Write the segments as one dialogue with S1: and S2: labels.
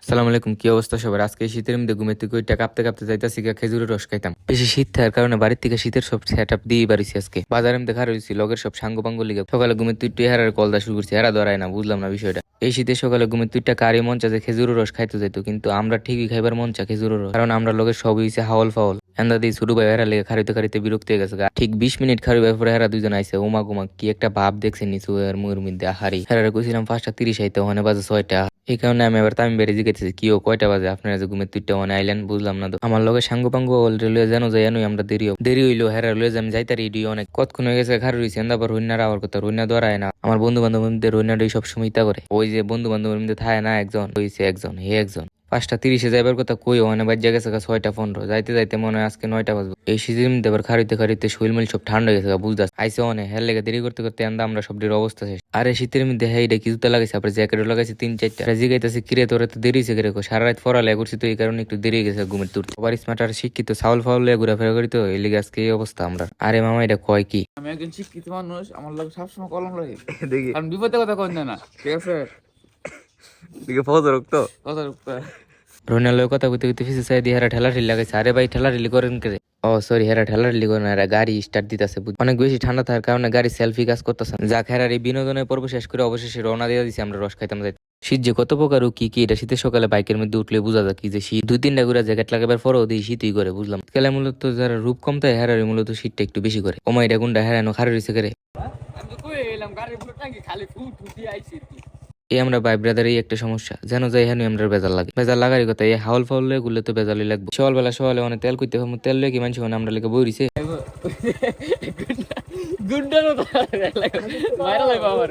S1: সালাম আলাইকুম, কি অবস্থা সবার? আজকে শীতের মধ্যে ঘুমের থেকে ওইটা কাঁপতে কাঁপতে যাইতাছি গা খেজুরের রস খাইতাম। বেশি শীত থাকার কারণে বাড়ির থেকে শীতের সব সেট আপ দিয়ে বাড়িছি। আজকে বাজারে মধ্যে খারাপ হয়েছি, লগের সব সাঙ্গ পাঙ্গ লিগে সকালে ঘুমের তুই হেরার কলদা শুরু করছি, হেরা ধরায় না, বুঝলাম না বিষয়টা। এই শীতের সকালে ঘুমের তুইটা কারি মন চা যে খেজুরের রস খাইতে যাইতো, কিন্তু আমরা ঠিকই খাইবার মন চা খেজুরের রস, কারণ আমরা লগের সবই হয়েছে হাওল ফাওল। এন্দা দিয়ে ছোট ভাই হেরা লেগে খারিতে খারিতে বিরক্ত হয়ে গেছে। ঠিক 20 মিনিট খারিবার পরে হেরা দুজন আইসে, ওমা গুমা কি একটা ভাব দেখছে নিচু এর মুয়ের মধ্যে। হারি হেরা কইছিলাম 5টা 30 আইতে, ওখানে বাজে 6টা। এই কারণে আমি আবার তামিম বেড়ে জিজ্ঞেসি কি ও কয়টা বাজে, আপনারা যে ঘুমের তুইটা মানে আইলেন বুঝলাম না তো। আমার লগে সাঙ্গ পাঙ্গ অলরেডি লয়ে জানো যাই আমরা দেরি হইলো হেরা লয়ে আমি যাইতারি ইডি অনেক কতক্ষণ হয়ে গেছে খার রইছি। আবার রইনার আওয়ার কথা, রইনা ধরায় না। আমার বন্ধু বান্ধবের মধ্যে রইনাটাই সব সময় ইতা করে, ওই যে বন্ধু বান্ধবের মধ্যে থায় না একজন, হইছে একজন হে একজন। 5টা 30 যাইবার কথা কই ওখানে বাজ্যা গেছে 6টা 15, যাইতে যাইতে মনে হয় আজকে 9টা বাজবে। এই সিজন মধ্যে আবার খারিতে খারিতে শরীর মিল সব ঠান্ডা হয়ে গেছে বুঝতে আইসে অনেক হের লেগে দেরি করতে করতে আন্দা আমরা সবটির অবস্থা শেষ। আরে শীতের মধ্যে হ্যাঁ এটা কি জুতা লাগাইছে, আপনার জ্যাকেটও লাগাইছে 3-4টা। জিগাইতেছে কিরে তোরা তো দেরি হয়েছে, কিরে সারা রাত পড়ালেখা করছি তো এই কারণে একটু দেরি হয়ে গেছে ঘুমের তুর। আবার স্মার্ট আর শিক্ষিত চাউল ফাউল ঘোরাফেরা করি তো এই লিগে আজকে এই অবস্থা আমরা। আরে মামা এটা কয় কি,
S2: আমি একজন শিক্ষিত মানুষ, আমার লোক সবসময় কলম লাগে দেখি, কারণ বিপদে কথা কই না, ঠিক আছে?
S3: দিকে ফজ রক্ত
S2: কথা রুখতে
S1: রোনালয়ের কথা কইতে কইতে ফিসে চাই দিয়ে হেরা ঠেলা ঠেলি লাগাইছে। আরে ভাই ঠেলা ঠেলি করেন কে? ও সরি, হেরা ঠেলা ঠেলি করেন, এরা গাড়ি স্টার্ট দিতেছে। অনেক বেশি ঠান্ডা থাকার কারণে গাড়ি সেলফি কাজ করতেছে। যাক হেরার এই বিনোদনের পর্ব শেষ করে অবশেষে রওনা দিয়ে দিছি আমরা রস খাইতাম যাই। শীত যে কত প্রকার ও কি কি এটা শীতের সকালে বাইকের মধ্যে উঠলে বোঝা যায় কি যে শীত। 2-3টা করে জ্যাকেট লাগাবার পরেও দিয়ে শীতই করে বুঝলাম। খেলা মূলত যারা রূপ কম তাই হেরারি মূলত শীতটা একটু বেশি করে। ওমা এটা গুন্ডা হেরানো খারে রয়েছে করে।
S2: আমি তো কই এলাম গাড়ির পুরো টাঙ্কি খালি ফুট ফুটি আইছি।
S1: এই আমরা ভাই ব্রাদার এই একটা সমস্যা, যেন যাই হেন আমরা বেজাল লাগে। বেজাল লাগারই কথা, এই হাউল ফাউল গুলো তো বেজালই লাগবে। সকালবেলা সকালে অনেক তেল কইতে হবে, তেল লয়ে কি মানুষ আমরা লেগে বইরিছে।
S2: গুন্ডানো ভাইরাল হইব আবার।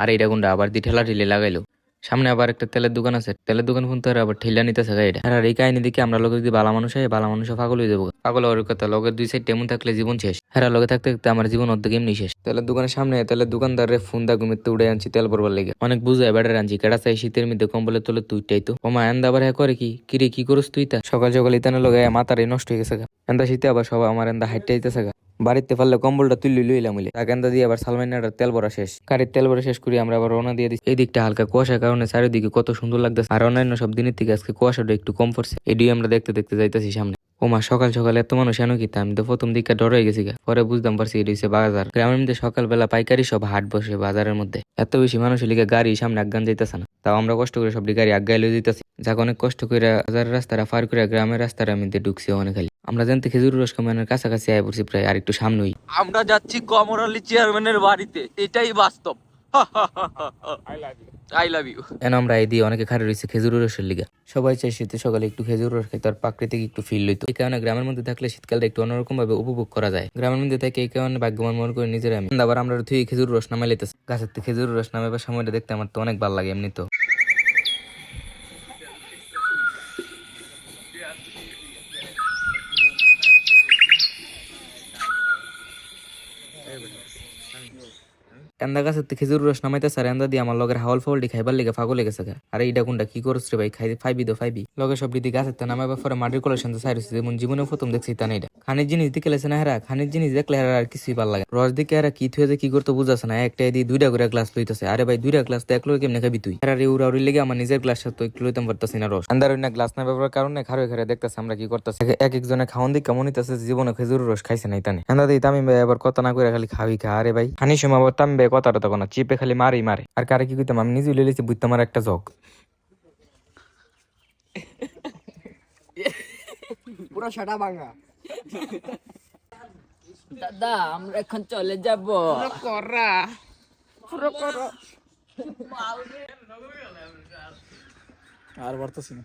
S1: আর এইটা গুন্ডা আবার দি ঠেলা ঠেলে লাগাইলো। সামনে আবার একটা তেলের দোকান আছে, তেলের দোকান ফোন তো আবার ঠেলা নিতেছে গাড়িটা। আর এই কাহিনী দেখে আমরা লোক যদি বালা মানুষ হয়, বালা মানুষ পাগল হয়ে যাবো। পাগল হওয়ার কথা, লগের 2 সাইড এমন থাকলে জীবন শেষ। হ্যাঁ লগে থাকতে থাকতে আমার জীবন অর্ধেক এমনি শেষ। তেলের দোকানের সামনে তেলের দোকানদারে ফোন দা ঘুমিতে উড়ে আনছি তেল ভরবার লেগে। অনেক বুঝায় বেড়ার আনছি কেডা চাই শীতের মধ্যে কম্বলের তলে তুইটাই তো। ওমা এন্দা আবার হ্যাঁ করে কি কিরে কি করস তুই তা? সকাল সকাল ইতানে লগে মাথারে নষ্ট হয়ে গেছে গা। এন্দা শীতে আবার সবাই আমার এন্দা হাইটটা আইতেছে গা। বাড়িতে পারলে কম্বলটা তুলি লইলাম হইলে তাকেন্দা দিয়ে আবার সালমাইনার তেল ভরা শেষ। গাড়ির তেল ভরা শেষ করি আমরা আবার রওনা দিয়ে দিচ্ছি। এই দিকটা হালকা কুয়াশার কারণে চারিদিকে কত সুন্দর লাগতেছে। আর অন্যান্য সব দিনের থেকে আজকে কুয়াশাটা একটু কম পড়ছে, এডিও আমরা দেখতে দেখতে যাইতেছি সামনে। ওমা সকাল সকাল এত মানুষ এনো কি? আমি তো প্রথম দিকটা ডর হয়ে গেছি গা, পরে বুঝতাম পারছি এটা হচ্ছে বাজার। গ্রামের মধ্যে সকালবেলা পাইকারি সব হাট বসে বাজারের মধ্যে। এত বেশি মানুষের লিগে গাড়ি সামনে আগান যাইতেছে না, তাও আমরা কষ্ট করে সবটি গাড়ি আগাই লয়ে যেতেছি। যাক অনেক কষ্ট করে বাজারের রাস্তাটা পার করে গ্রামের রাস্তার মধ্যে ঢুকছি। অনেক খালি আমরা জানতে খেজুর রস কামানের কাছাকাছি আয় পড়ছি, প্রায় আর একটু সামনেই।
S3: আমরা যাচ্ছি কমর আলী চেয়ারম্যানের বাড়িতে, এটাই বাস্তব। I love you.
S1: এন আমরা এই দিয়ে অনেকে খারে রয়েছে খেজুর রসের লিগা। সবাই চাই শীতে সকালে একটু খেজুর রস খাইতে আর প্রাকৃতিক একটু ফিল লইতো। এই কারণে গ্রামের মধ্যে থাকলে শীতকালটা একটু অন্যরকম ভাবে উপভোগ করা যায়। গ্রামের মধ্যে থেকে এই কারণে ভাগ্যবান মনে করে নিজের আমি। আবার আমরা তুই খেজুর রস নামাই লাইতেছি গাছের থেকে। খেজুর রস নামাইবার সময়টা দেখতে আমার তো অনেক ভালো লাগে এমনি তো। এন্দা গাছের থেকে খেজুর রস নামাইতেছে আর এন্দা দিয়ে আমার লগের হাওল ফাউলটি খাইবার লেগে পাগল লেগেছে গা। আর এইটা কোনটা কি করছ রে ভাই? ফাইবি তো ফাইবি লগে সব দিদি গাছের তে নামাইবার পরে মাটির কলের সাথে সাইরছে, যেমন জীবনে প্রথম দেখছি তা নেই। খানির জিনিস দিকে লেছে না হেরা, খানির জিনিস দেখলে হেরা আর কিছুই ভালো লাগে। রস দিকে হেরা কি থুয়ে যে কি করতে বুঝাছে না, একটা দিয়ে 2টা করে গ্লাস লইতেছে। আরে ভাই 2টা গ্লাস তো এক লোক কেমনে খাবি তুই? হেরা উড়া উড়ি লেগে আমার নিজের গ্লাস তো একটু লইতাম পারতাছি না রস। আন্দার না গ্লাস না ব্যবহার কারণে খারে খারে দেখতেছে আমরা কি করতেছি। এক একজনে খাওয়ান দিকে কেমন হইতেছে জীবনে খেজুর রস খাইছে না তানে। আন্দা দিই তামিম ভাই আবার কথা না করে খালি খাবি খা। আরে ভাই খানির সময় আবার তামিম ভাই কথাটা তখন না চিপে খালি মারে আর কারে কি কইতাম আমি নিজে লইলেছি বুঝতাম আমার একটা জগ
S4: পুরো সাটা ভাঙা।
S2: দাদা আমরা এখন চলে যাব।
S4: করা পুরো করো আর পারতেছি না।